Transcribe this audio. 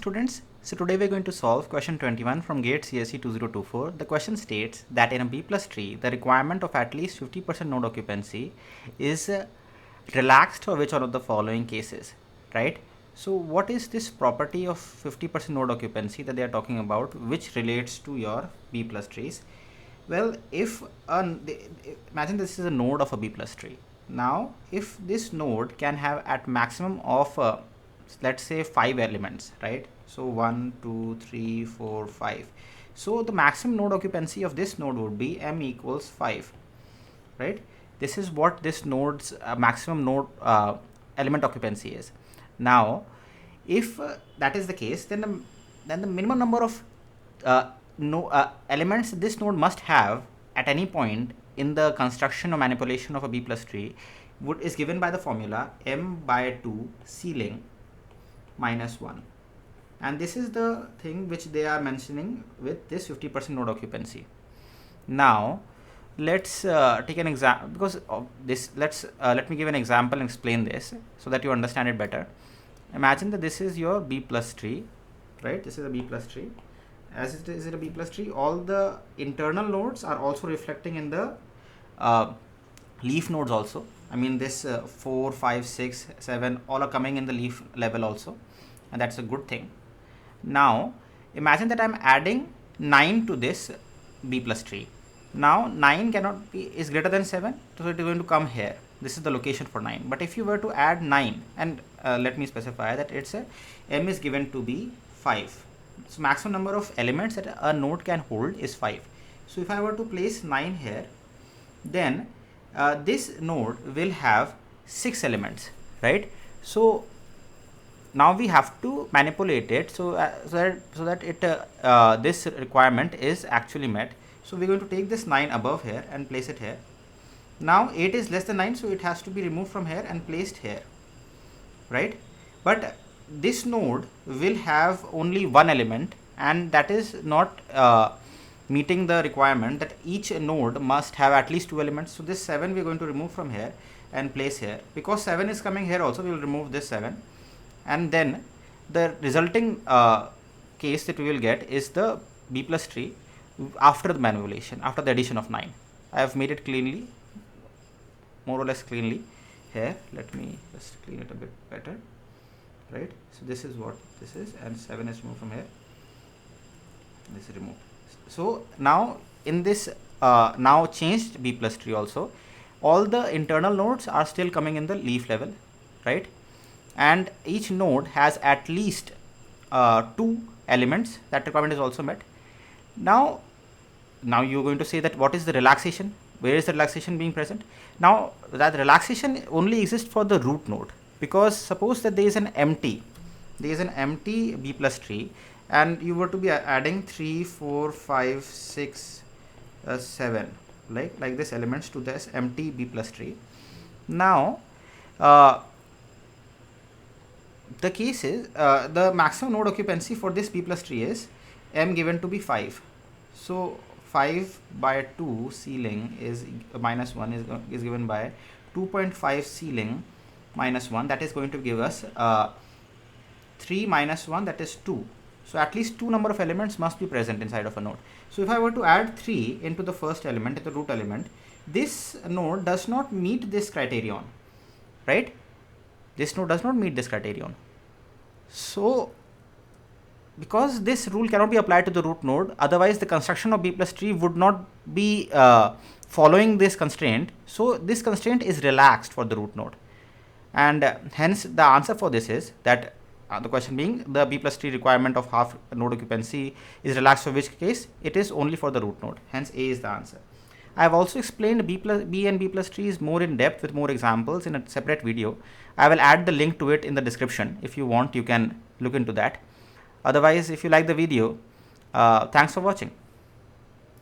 students. So today we're going to solve question 21 from GATE CSE 2024. The question states that in a B plus tree, the requirement of at least 50% node occupancy is relaxed for which one of the following cases, right? So what is this property of 50% node occupancy that they are talking about, which relates to your B plus trees? Well, if imagine this is a node of a B plus tree. Now, if this node can have at maximum of let's say 5 elements, right? So 1, 2, 3, 4, 5. So the maximum node occupancy of this node would be m equals 5, right? This is what this node's maximum node element occupancy is. Now, if that is the case, then the minimum number of elements this node must have at any point in the construction or manipulation of a B plus tree is given by the formula m by 2 ceiling minus 1, and this is the thing which they are mentioning with this 50% node occupancy. Now let's take an example because of this. Let me give an example and explain this so that you understand it better. Imagine that this is your B plus tree, right? This is a B plus tree. As it is a B plus tree, all the internal nodes are also reflecting in the leaf nodes also. I mean this 4, 5, 6, 7 all are coming in the leaf level also, and that's a good thing. Now imagine that I'm adding 9 to this B plus tree. Now 9 cannot be is greater than 7, so it is going to come here. This is the location for 9. But if you were to add 9, and let me specify that it's m is given to be 5. So maximum number of elements that a node can hold is 5. So if I were to place 9 here, then this node will have 6 elements, right? So now we have to manipulate it so that it this requirement is actually met. So we're going to take this 9 above here and place it here. Now 8 is less than 9, so it has to be removed from here and placed here, right? But this node will have only one element, and that is not meeting the requirement that each node must have at least 2 elements. So this 7 we are going to remove from here and place here. Because 7 is coming here also, we will remove this 7, and then the resulting case that we will get is the B plus tree after the manipulation, after the addition of 9. I have made it cleanly, more or less cleanly here. Let me just clean it a bit better, right? So this is what this is, and 7 is removed from here, this is removed. So now in this now changed B plus tree also, all the internal nodes are still coming in the leaf level, right? And each node has at least 2 elements. That requirement is also met. Now you're going to say that what is the relaxation? Where is the relaxation being present? Now that relaxation only exists for the root node, because suppose that there is an empty B plus tree, and you were to be adding 3, 4, 5, 6, 7 like this elements to this empty B plus tree. Now the case is the maximum node occupancy for this B plus tree is m given to be 5. So 5 by 2 ceiling is minus 1 is given by 2.5 ceiling minus 1. That is going to give us 3 minus 1, that is 2. So at least 2 number of elements must be present inside of a node. So if I were to add 3 into the first element, the root element, this node does not meet this criterion, right? This node does not meet this criterion. So because this rule cannot be applied to the root node, otherwise the construction of B plus tree would not be following this constraint. So this constraint is relaxed for the root node, and hence the answer for this is that the question being the B plus tree requirement of half node occupancy is relaxed for which case? It is only for the root node. Hence A is the answer. I have also explained B and B plus trees more in depth with more examples in a separate video. I will add the link to it in the description. If you want, you can look into that. Otherwise, if you like the video, thanks for watching.